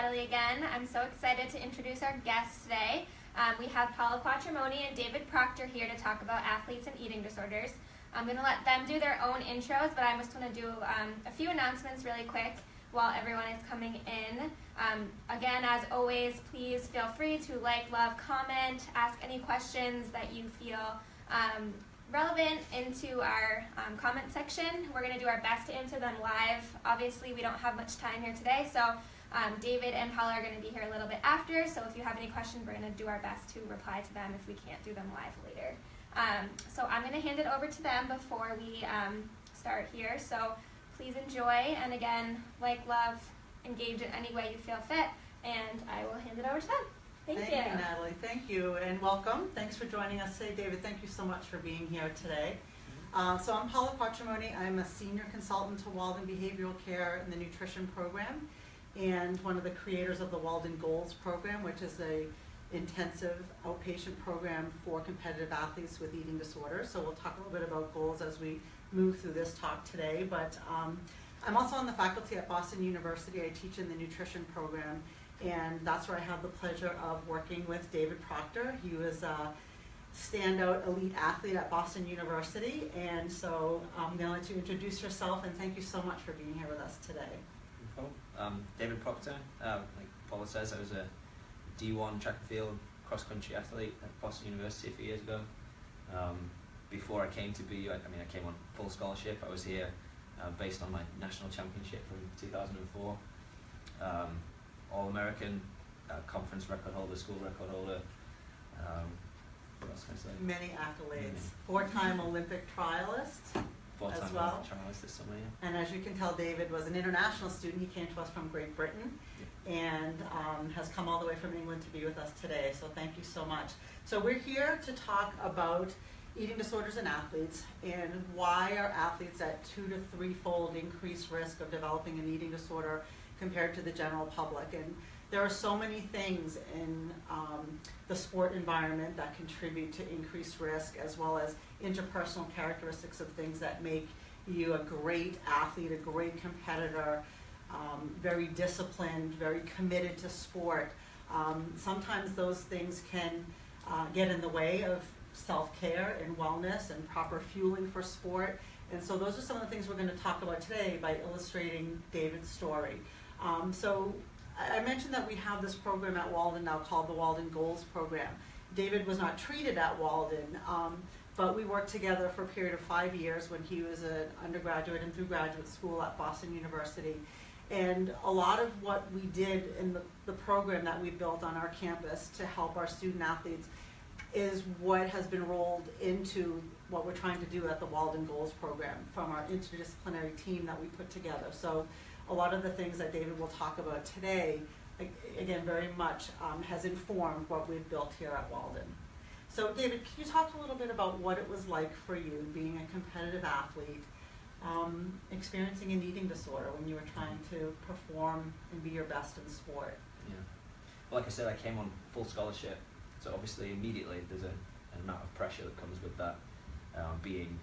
Natalie again. I'm so excited to introduce our guests today. We have Paula Quattromoni and David Proctor here to talk about athletes and eating disorders. I'm going to let them do their own intros, but I just want to do a few announcements really quick while everyone is coming in. Again, as always, please feel free to like, love, comment, ask any questions that you feel relevant into our comment section. We're going to do our best to answer them live. Obviously, we don't have much time here today, so David and Paula are going to be here a little bit after, so if you have any questions, we're going to do our best to reply to them if we can't do them live later. So I'm going to hand it over to them before we start here, so please enjoy, and again, like, love, engage in any way you feel fit, and I will hand it over to them. Thank you, Natalie. Thank you, and welcome. Thanks for joining us today. David, thank you so much for being here today. So I'm Paula Quattromoni. I'm a senior consultant to Walden Behavioral Care in the nutrition program, and one of the creators of the Walden Goals program, which is a intensive outpatient program for competitive athletes with eating disorders. So we'll talk a little bit about goals as we move through this talk today. But I'm also on the faculty at Boston University. I teach in the nutrition program, and that's where I have the pleasure of working with David Proctor. He was a standout elite athlete at Boston University, and so I'm going to let you introduce yourself, and thank you so much for being here with us today. David Proctor. Like Paula says, I was a D1 track and field cross-country athlete at Boston University a few years ago. Before I came to BU, I came on full scholarship. I was here based on my national championship from 2004. All-American, conference record holder, school record holder. What else can I say? Many accolades. Four-time Olympic trialist. Four-time as well. Olympic trialist this summer, yeah. And as you can tell, David was an international student. He came to us from Great Britain, and has come all the way from England to be with us today. So thank you so much. So we're here to talk about eating disorders in athletes and why are athletes at 2 to 3-fold increased risk of developing an eating disorder compared to the general public. And there are so many things in the sport environment that contribute to increased risk, as well as interpersonal characteristics of things that make you a great athlete, a great competitor, very disciplined, very committed to sport. Sometimes those things can get in the way of self-care and wellness and proper fueling for sport. And so those are some of the things we're going to talk about today by illustrating David's story. So I mentioned that we have this program at Walden now called the Walden Goals program. David was not treated at Walden, but we worked together for a period of 5 years when he was an undergraduate and through graduate school at Boston University. And a lot of what we did in the program that we built on our campus to help our student athletes is what has been rolled into what we're trying to do at the Walden Goals program from our interdisciplinary team that we put together. So a lot of the things that David will talk about today, again, very much has informed what we've built here at Walden. So David, can you talk a little bit about what it was like for you being a competitive athlete, experiencing an eating disorder when you were trying to perform and be your best in sport? Yeah. Well, like I said, I came on full scholarship, so obviously immediately there's an amount of pressure that comes with that, being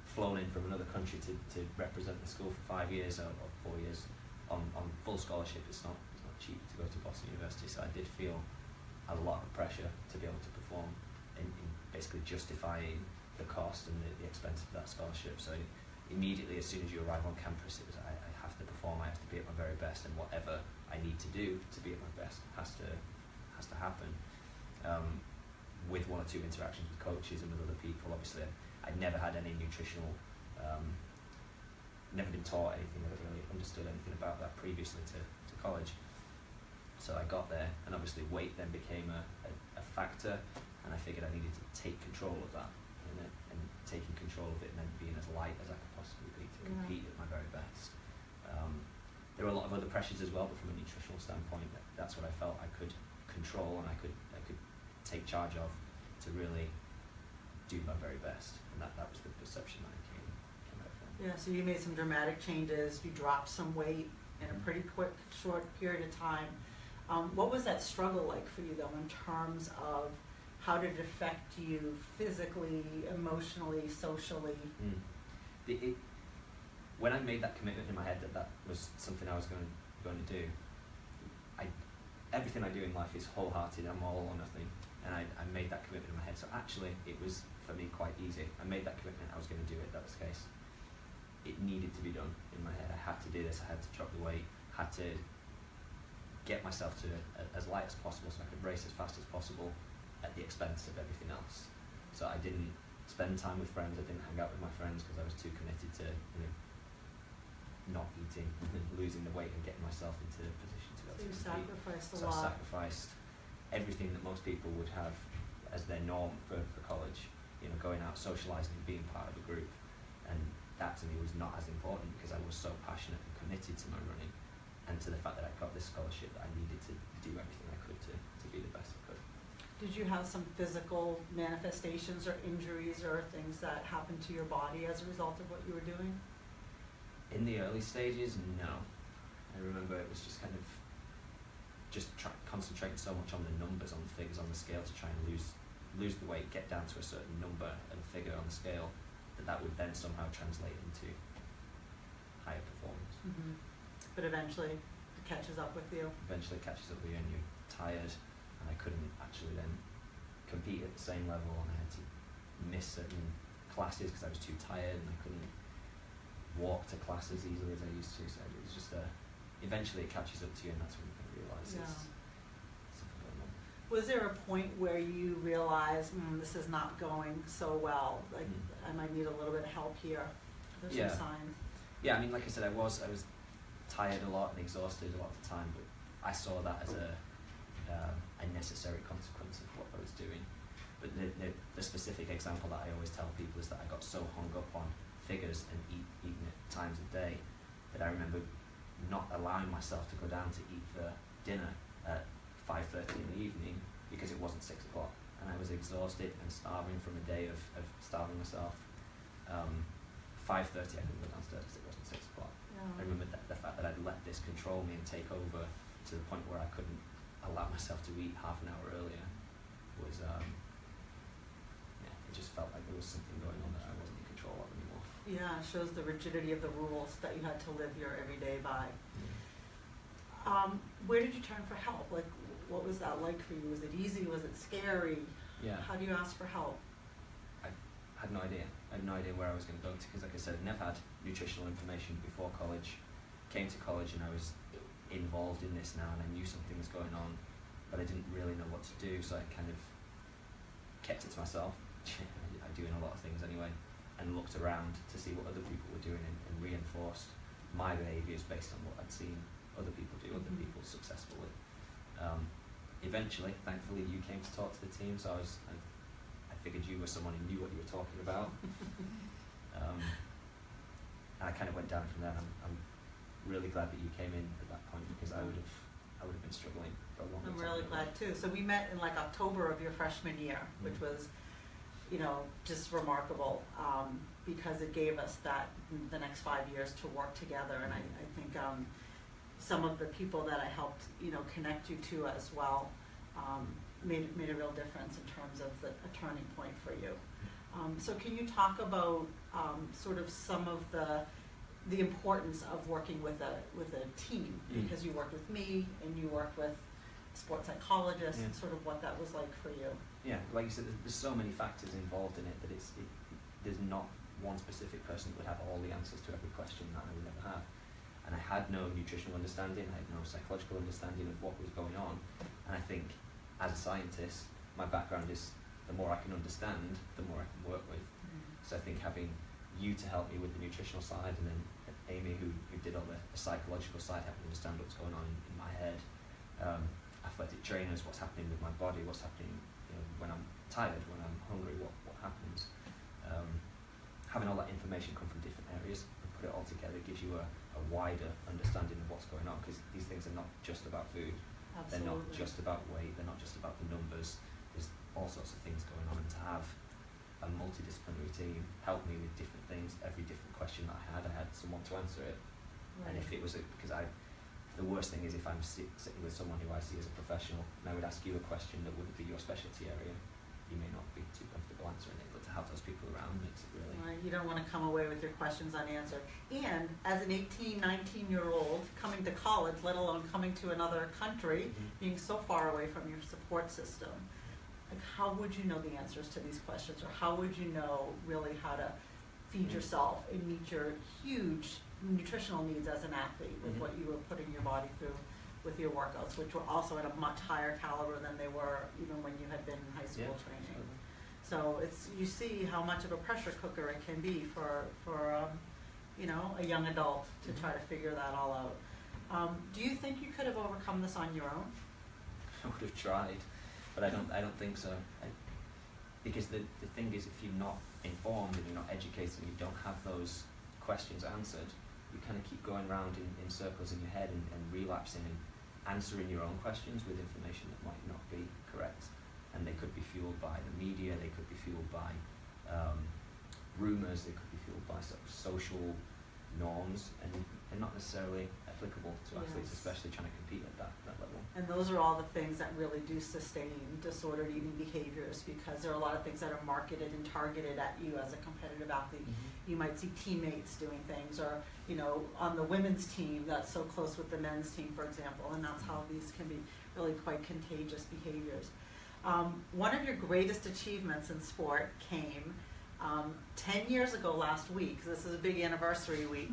flown in from another country to represent the school for 5 years or 4 years on full scholarship. It's not cheap to go to Boston University, so I did feel a lot of pressure to be able to perform in basically justifying the cost and the expense of that scholarship. So immediately, as soon as you arrive on campus, it was I have to perform, I have to be at my very best, and whatever I need to do to be at my best has to happen. With 1 or 2 interactions with coaches and with other people, obviously I'd never had any nutritional, never been taught anything, never really understood anything about that previously to college. So I got there, and obviously weight then became a factor, and I figured I needed to take control of that, and taking control of it meant being as light as I could possibly be to compete at my very best. There were a lot of other pressures as well, but from a nutritional standpoint, that's what I felt I could control and I could take charge of to really do my very best, and that was the perception that I came out from. Yeah, so you made some dramatic changes, you dropped some weight in a pretty quick, short period of time. What was that struggle like for you though, in terms of how did it affect you physically, emotionally, socially? When I made that commitment in my head that was something I was going to do, I everything I do in life is wholehearted. I'm all or nothing, and I made that commitment in my head. So actually, it was for me quite easy. I made that commitment. I was going to do it. That was the case. It needed to be done in my head. I had to do this. I had to drop the weight. Had to get myself to as light as possible so I could race as fast as possible at the expense of everything else. So I didn't spend time with friends. I didn't hang out with my friends because I was too committed to not eating and losing the weight and getting myself into a position to be able to compete. Sacrificed a So lot. I sacrificed everything that most people would have as their norm for college, going out, socialising and being part of a group. And that to me was not as important because I was so passionate and committed to my running and to the fact that I got this scholarship that I needed to do everything I could to be the best I could. Did you have some physical manifestations or injuries or things that happened to your body as a result of what you were doing? In the early stages, no. I remember it was just kind of concentrating so much on the numbers, on the figures on the scale to try and lose the weight, get down to a certain number and figure on the scale, that would then somehow translate into higher performance. Mm-hmm. But eventually it catches up with you. Eventually it catches up with you and you're tired, and I couldn't actually then compete at the same level, and I had to miss certain classes because I was too tired and I couldn't walk to class as easily as I used to. So it was just eventually it catches up to you, and that's when you can realise it's something going on. Was there a point where you realized this is not going so well, like I might need a little bit of help here? There's some signs. Yeah, I mean, like I said, I was tired a lot and exhausted a lot of the time, but I saw that as a necessary consequence of what I was doing. But the specific example that I always tell people is that I got so hung up on figures and eating at times of day that I remember not allowing myself to go down to eat for dinner at 5:30 in the evening because it wasn't 6 o'clock, and I was exhausted and starving from a day of starving myself. 5:30 I couldn't go downstairs because it wasn't 6 o'clock. I remember the fact that I'd let this control me and take over to the point where I couldn't allow myself to eat half an hour earlier was it just felt like there was something going on that I wasn't in control of anymore. Yeah, it shows the rigidity of the rules that you had to live your everyday by. Where did you turn for help? Like, what was that like for you? Was it easy? Was it scary? Yeah. How do you ask for help? I had no idea. I had no idea where I was going to go to because, like I said, I'd never had nutritional information before college. Came to college and I was involved in this now, and I knew something was going on, but I didn't really know what to do, so I kind of kept it to myself. I do in a lot of things anyway, and looked around to see what other people were doing and reinforced my behaviours based on what I'd seen other people do, other people successfully. Eventually, thankfully, you came to talk to the team, so I figured you were someone who knew what you were talking about. And I kind of went down from there. I'm really glad that you came in at that point because I would have been struggling for a long time. I'm really glad too. So we met in like October of your freshman year, which was, just remarkable because it gave us the next 5 years to work together. And I think some of the people that I helped, connect you to as well made a real difference in terms of a turning point for you. So can you talk about sort of some of the importance of working with a team, because you worked with me and you worked with a sports psychologist, and sort of what that was like for you? Yeah, like you said, there's so many factors involved in it that there's not one specific person that would have all the answers to every question that I would ever have. And I had no nutritional understanding, I had no psychological understanding of what was going on. And I think as a scientist, my background is the more I can understand, the more I can work with. So I think having you to help me with the nutritional side, and then Amy who did all the psychological side, helping me understand what's going on in my head, athletic trainers, what's happening with my body, what's happening when I'm tired, when I'm hungry, what happens. Having all that information come from different areas and put it all together gives you a wider understanding of what's going on, because these things are not just about food. Absolutely. They're not just about weight, they're not just about the numbers. There's all sorts of things going on, and to have a multidisciplinary team help me with different things, every different question that I had someone to answer it. Right. And if it was because the worst thing is if I'm sitting with someone who I see as a professional and I would ask you a question that wouldn't be your specialty area, you may not be too comfortable answering it, but to have those people around makes it really... Right, you don't want to come away with your questions unanswered. And as an 18, 19-year-old coming to college, let alone coming to another country, being so far away from your support system, like how would you know the answers to these questions, or how would you know really how to feed yourself and meet your huge nutritional needs as an athlete with what you were putting your body through with your workouts, which were also at a much higher caliber than they were even when you had been in high school training. So it's, you see how much of a pressure cooker it can be for you know, a young adult to try to figure that all out. Do you think you could have overcome this on your own? I would have tried, but I don't think so. Because the thing is, if you're not informed and you're not educated and you don't have those questions answered, you kind of keep going around in circles in your head and relapsing and answering your own questions with information that might not be correct. And they could be fueled by the media, they could be fueled by rumours, they could be fueled by sort of social norms, and not necessarily applicable to athletes, especially trying to compete at that level. And those are all the things that really do sustain disordered eating behaviors, because there are a lot of things that are marketed and targeted at you as a competitive athlete. You might see teammates doing things, or you know, on the women's team that's so close with the men's team, for example, and that's how these can be really quite contagious behaviors. One of your greatest achievements in sport came 10 years ago last week. This is a big anniversary week.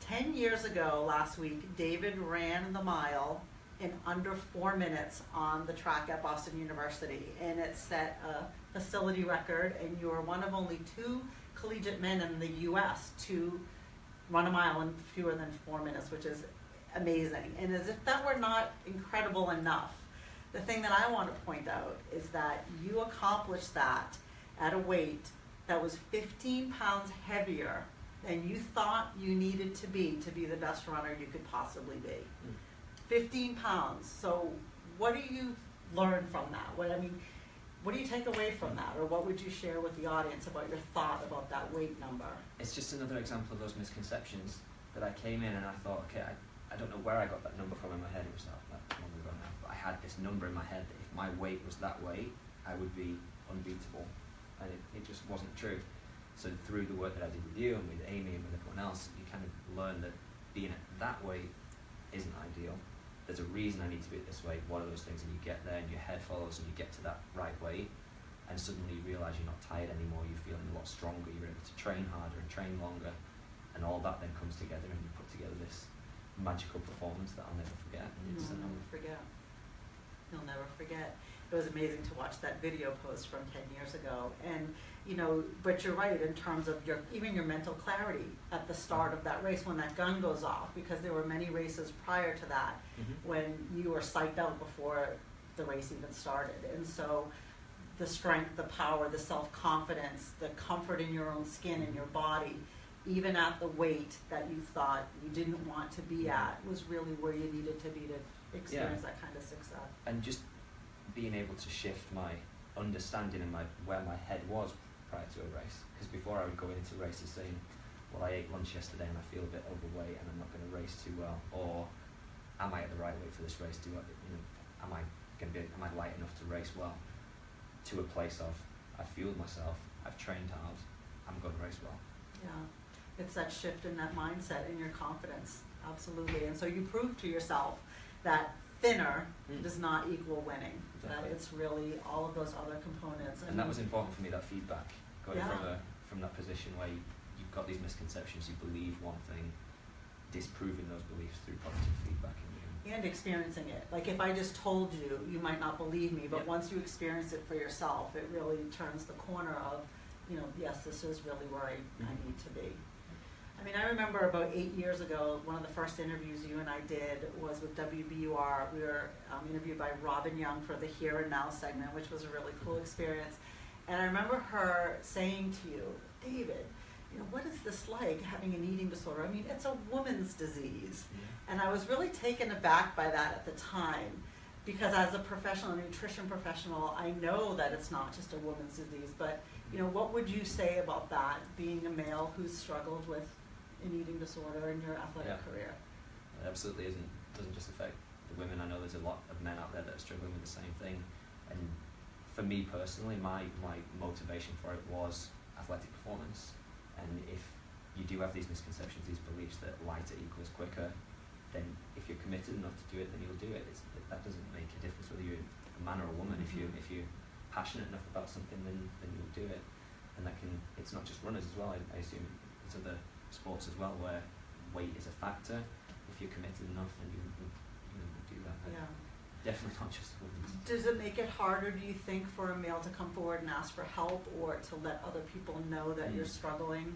10 years ago last week, David ran the mile in under 4 minutes on the track at Boston University, and it set a facility record, and you are one of only 2 collegiate men in the US to run a mile in fewer than 4 minutes, which is amazing. And as if that were not incredible enough, the thing that I want to point out is that you accomplished that at a weight that was 15 pounds heavier than you thought you needed to be the best runner you could possibly be. 15 pounds. So what do you learn from that? What do you take away from that? Or what would you share with the audience about your thought about that weight number? It's just another example of those misconceptions that I came in and I thought, okay, I don't know where I got that number from in my head. It was that long ago now. But I had this number in my head that if my weight was that weight, I would be unbeatable. And it just wasn't true. So through the work that I did with you and with Amy and with everyone else, you kind of learn that being at that weight isn't ideal. There's a reason I need to be at this weight. What are those things? And you get there and your head follows and you get to that right weight, and suddenly you realise you're not tired anymore, you're feeling a lot stronger, you're able to train harder and train longer, and all that then comes together and you put together this magical performance that I'll never forget. And You'll never forget. You'll never forget. It was amazing to watch that video post from 10 years ago. And, you know, but you're right in terms of even your mental clarity at the start of that race when that gun goes off, because there were many races prior to that when you were psyched out before the race even started. And so the strength, the power, the self-confidence, the comfort in your own skin and your body, even at the weight that you thought you didn't want to be at, was really where you needed to be to experience that kind of success. And just being able to shift my understanding and where my head was prior to a race, because before I would go into races saying, well, I ate lunch yesterday and I feel a bit overweight and I'm not going to race too well, or am I at the right weight for this race? Am I light enough to race well? To a place of, I've fueled myself, I've trained hard, I'm going to race well. Yeah, it's that shift in that mindset and your confidence, absolutely. And so you prove to yourself that thinner does not equal winning. Exactly. That it's really all of those other components. And that was important for me, that feedback, going from that position where you've got these misconceptions, you believe one thing, disproving those beliefs through positive feedback. And experiencing it. Like if I just told you, you might not believe me, but once you experience it for yourself, it really turns the corner of, you know, yes, this is really where I need to be. I mean, I remember about 8 years ago, one of the first interviews you and I did was with WBUR. We were interviewed by Robin Young for the Here and Now segment, which was a really cool experience. And I remember her saying to you, David, you know, what is this like, having an eating disorder? I mean, it's a woman's disease. And I was really taken aback by that at the time, because as a professional, a nutrition professional, I know that it's not just a woman's disease. But, you know, what would you say about that, being a male who's struggled with an eating disorder in your athletic career? It absolutely doesn't just affect the women. I know there's a lot of men out there that are struggling with the same thing. And for me personally, my motivation for it was athletic performance. And if you do have these misconceptions, these beliefs that lighter equals quicker, then if you're committed enough to do it, then you'll do it. That doesn't make a difference whether you're a man or a woman. If you're passionate enough about something, then you'll do it. And it's not just runners as well. I assume it's other sports as well where weight is a factor. If you're committed enough, then you will do that. Yeah. Definitely not just women. Does it make it harder, do you think, for a male to come forward and ask for help, or to let other people know that you're struggling?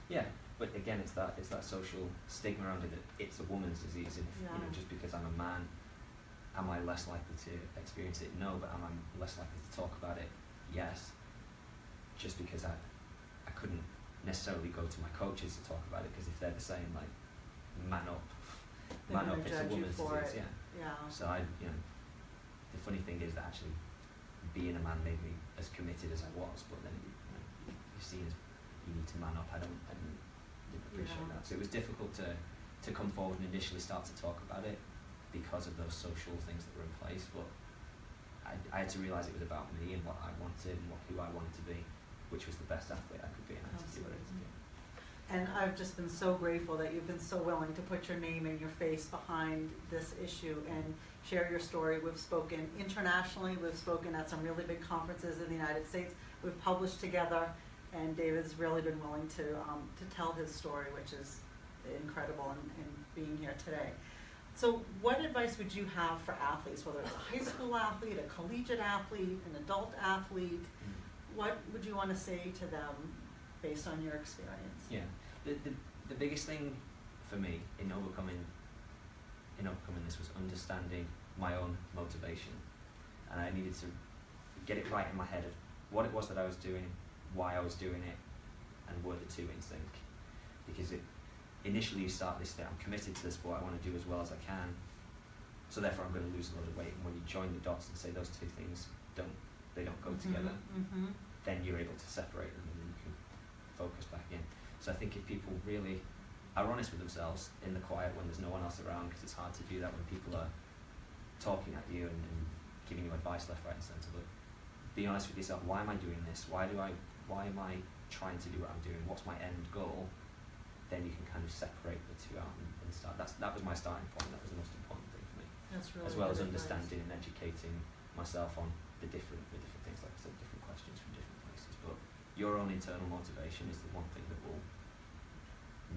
Yeah, but again, it's that social stigma around it that it's a woman's disease, and if, just because I'm a man, am I less likely to experience it? No, but am I less likely to talk about it? Yes. Just because I couldn't necessarily go to my coaches to talk about it, because if they're the same, like, man up, it's a woman's disease. Yeah. So the funny thing is that actually being a man made me as committed as I was, but then you're seen as you need to man up. I didn't appreciate that. So it was difficult to come forward and initially start to talk about it because of those social things that were in place. But I had to realise it was about me and what I wanted and who I wanted to be, which was the best athlete I could be, and I had to do what I had to do. And I've just been so grateful that you've been so willing to put your name and your face behind this issue and share your story. We've spoken internationally, we've spoken at some really big conferences in the United States, we've published together, and David's really been willing to tell his story, which is incredible in being here today. So what advice would you have for athletes, whether it's a high school athlete, a collegiate athlete, an adult athlete? What would you want to say to them based on your experience? Yeah, the biggest thing for me in overcoming this was understanding my own motivation, and I needed to get it right in my head of what it was that I was doing, why I was doing it, and were the two in sync. Because initially you start this thing, I'm committed to the sport, I want to do as well as I can, so therefore I'm going to lose a lot of weight. And when you join the dots and say those two things don't go together, then you're able to separate them and then you can focus back in. So I think if people really are honest with themselves in the quiet when there's no one else around, because it's hard to do that when people are talking at you and giving you advice left, right and centre, but be honest with yourself. Why am I doing this? Why am I trying to do what I'm doing? What's my end goal? Then you can kind of separate the two out and start. That was my starting point. That was the most important thing for me. That's really as well as advice. Understanding and educating myself on the different things, like I said, different questions from different places. But your own internal motivation is the one thing that will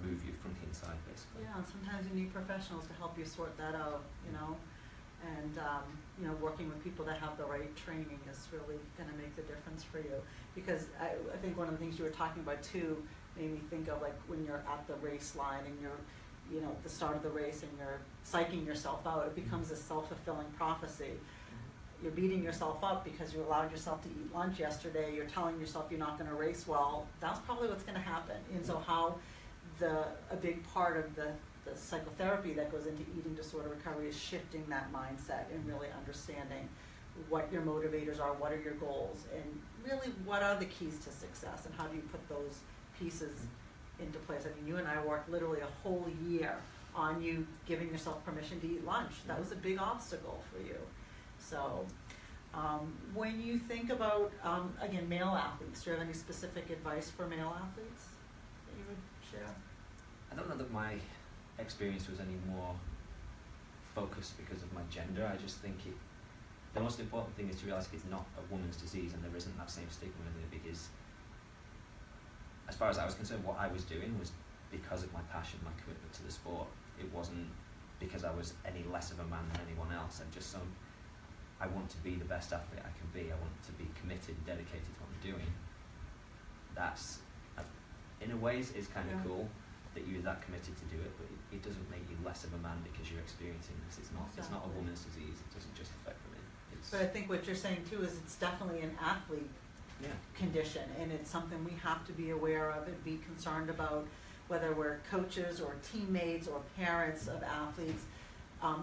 move you from the inside, basically. Yeah, and sometimes you need professionals to help you sort that out, and working with people that have the right training is really going to make the difference for you. Because I think one of the things you were talking about too made me think of, like, when you're at the race line and you're at the start of the race and you're psyching yourself out, it becomes a self-fulfilling prophecy. You're beating yourself up because you allowed yourself to eat lunch yesterday, you're telling yourself you're not going to race well. That's probably what's going to happen. And so a big part of the psychotherapy that goes into eating disorder recovery is shifting that mindset and really understanding what your motivators are, what are your goals, and really what are the keys to success, and how do you put those pieces into place. I mean, you and I worked literally a whole year on you giving yourself permission to eat lunch. That was a big obstacle for you. So when you think about, again, male athletes, do you have any specific advice for male athletes that you would share? I don't know that my experience was any more focused because of my gender. I just think the most important thing is to realise it's not a woman's disease, and there isn't that same stigma in it, because as far as I was concerned, what I was doing was because of my passion, my commitment to the sport. It wasn't because I was any less of a man than anyone else. I want to be the best athlete I can be. I want to be committed, dedicated to what I'm doing. That's, in a ways, is kind of cool that you're that committed to do it, but it doesn't make you less of a man because you're experiencing this. It's not a woman's disease. It doesn't just affect women. But I think what you're saying too is it's definitely an athlete condition, and it's something we have to be aware of and be concerned about, whether we're coaches or teammates or parents of athletes.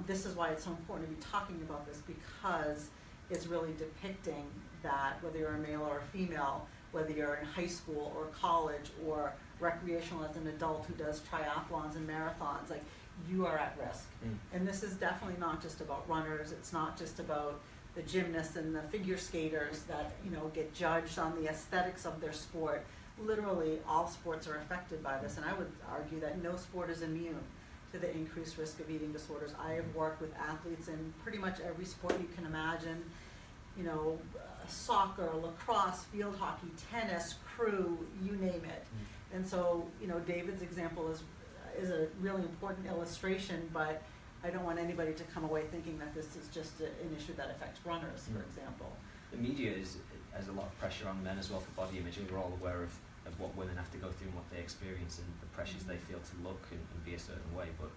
This is why it's so important to be talking about this, because it's really depicting that whether you're a male or a female, whether you're in high school or college or recreational as an adult who does triathlons and marathons, like, you are at risk. And this is definitely not just about runners. It's not just about the gymnasts and the figure skaters that, you know, get judged on the aesthetics of their sport. Literally, all sports are affected by this, and I would argue that no sport is immune to the increased risk of eating disorders. I have worked with athletes in pretty much every sport you can imagine, you know, soccer, lacrosse, field hockey, tennis, crew, you name it. And so, you know, David's example is a really important illustration, but I don't want anybody to come away thinking that this is just an issue that affects runners, for example. The media has a lot of pressure on men as well for body image. We're all aware of what women have to go through and what they experience and the pressures they feel to look and be a certain way, but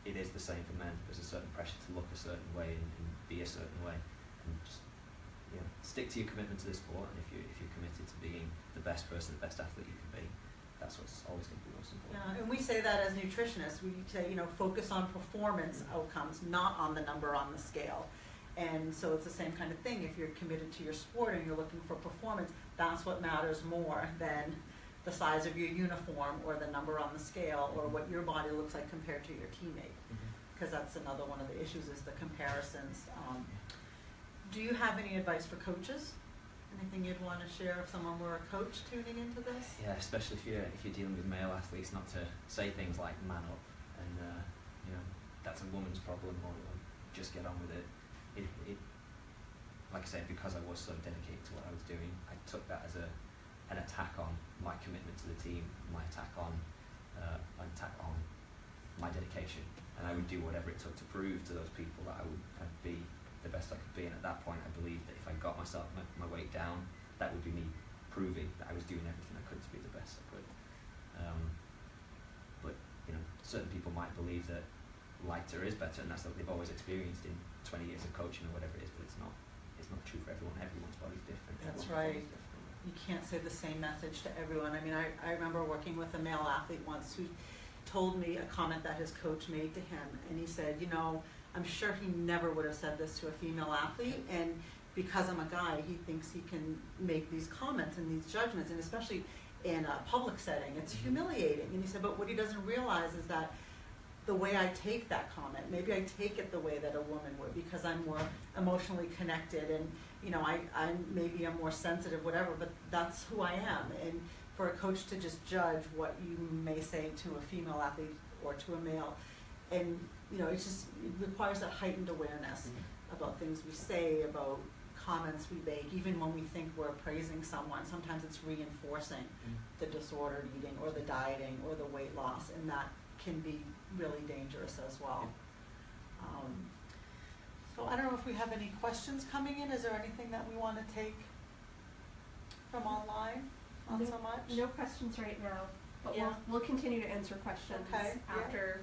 it is the same for men. There's a certain pressure to look a certain way and be a certain way, and just, you know, stick to your commitment to the sport, and if you're committed to being the best person, the best athlete you can be, that's what's always going to be most important. Yeah, and we say that as nutritionists. We say, you know, focus on performance outcomes, not on the number on the scale. And so it's the same kind of thing. If you're committed to your sport and you're looking for performance, that's what matters more than the size of your uniform or the number on the scale or what your body looks like compared to your teammate. Because that's another one of the issues, is the comparisons. Do you have any advice for coaches? Anything you'd want to share if someone were a coach tuning into this? Yeah, especially if you're dealing with male athletes, not to say things like "man up" and you know, that's a woman's problem, or just get on with it. It like I said, because I was so dedicated to what I was doing, I took that as an attack on my commitment to the team, my attack on my dedication, and I would do whatever it took to prove to those people that I'd be the best I could be. And at that point, I believed that if I got myself my weight down, that would be me proving that I was doing everything I could to be the best I could. But you know, certain people might believe that lighter is better, and that's what they've always experienced in 20 years of coaching or whatever it is. But it's not true for everyone. Everyone's body's different. That's right. You can't say the same message to everyone. I mean, I remember working with a male athlete once who told me a comment that his coach made to him, and he said, you know, I'm sure he never would have said this to a female athlete, and because I'm a guy, he thinks he can make these comments and these judgments, and especially in a public setting, it's humiliating. And he said, but what he doesn't realize is that the way I take that comment, maybe I take it the way that a woman would, because I'm more emotionally connected, and you know, I'm maybe I'm more sensitive, whatever, but that's who I am. And for a coach to just judge what you may say to a female athlete or to a male, and you know, it requires that heightened awareness about things we say, about comments we make, even when we think we're praising someone. Sometimes it's reinforcing the disordered eating or the dieting or the weight loss, and that can be really dangerous as well. So I don't know if we have any questions coming in. Is there anything that we want to take from online? Not so much? No questions right now, but Yeah. we'll continue to answer questions after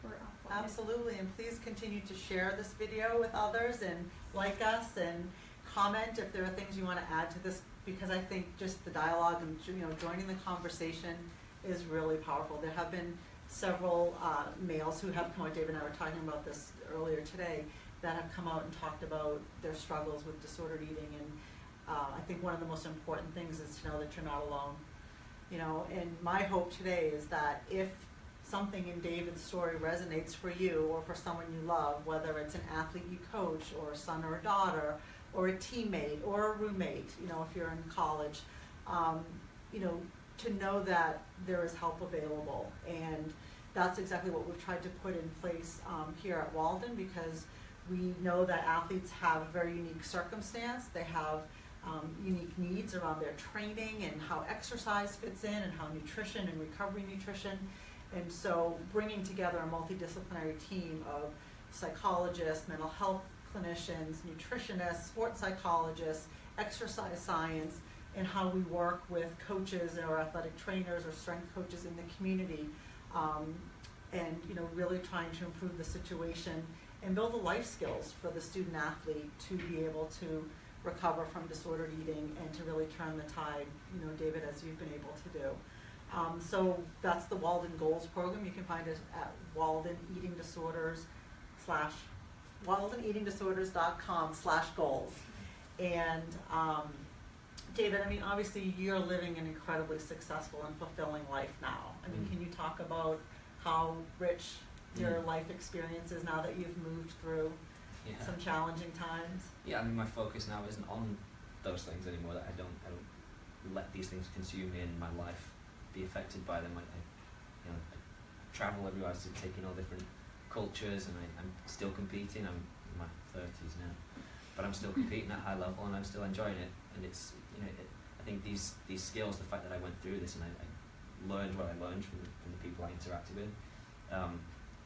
we're offline. Absolutely, and please continue to share this video with others and like us and comment if there are things you want to add to this, because I think just the dialogue and, you know, joining the conversation is really powerful. There have been several males who have come out, David and I were talking about this earlier today, that have come out and talked about their struggles with disordered eating, and I think one of the most important things is to know that you're not alone. You know, and my hope today is that if something in David's story resonates for you or for someone you love, whether it's an athlete you coach or a son or a daughter or a teammate or a roommate, you know, if you're in college, you know, to know that there is help available. And that's exactly what we've tried to put in place here at Walden, because we know that athletes have a very unique circumstance. They have unique needs around their training and how exercise fits in and how nutrition and recovery nutrition. And so bringing together a multidisciplinary team of psychologists, mental health clinicians, nutritionists, sports psychologists, exercise science, and how we work with coaches or athletic trainers or strength coaches in the community, and you know, really trying to improve the situation and build the life skills for the student athlete to be able to recover from disordered eating and to really turn the tide, you know, David, as you've been able to do. So that's the Walden Goals program. You can find it at WaldenEatingDisorders.com/goals. And David, I mean, obviously you're living an incredibly successful and fulfilling life now. I mean, can you talk about how rich your life experience is now that you've moved through Yeah. some challenging times? Yeah, I mean, my focus now isn't on those things anymore. That I don't let these things consume me and my life be affected by them. I travel everywhere, so taking all different cultures, and I'm still competing. I'm in my 30s now, but I'm still competing at high level, and I'm still enjoying it. And it's, I think these skills, the fact that I went through this and I learned what I learned from the people I interacted with,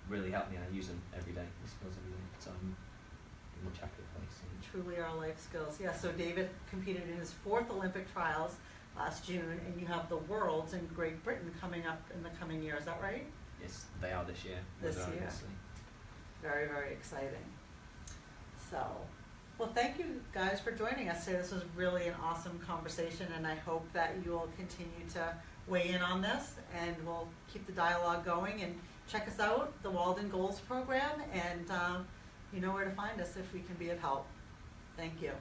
really helped me, and I use them every day. These skills every day, so I'm in a much happier place. Truly are life skills. Yeah, so David competed in his 4th Olympic trials last June, and you have the Worlds in Great Britain coming up in the coming year. Is that right? Yes, they are this year. This year. Obviously. Very, very exciting. So, well, thank you guys for joining us today. This was really an awesome conversation, and I hope that you will continue to weigh in on this, and we'll keep the dialogue going. And check us out, the Walden Goals program, and you know where to find us if we can be of help. Thank you.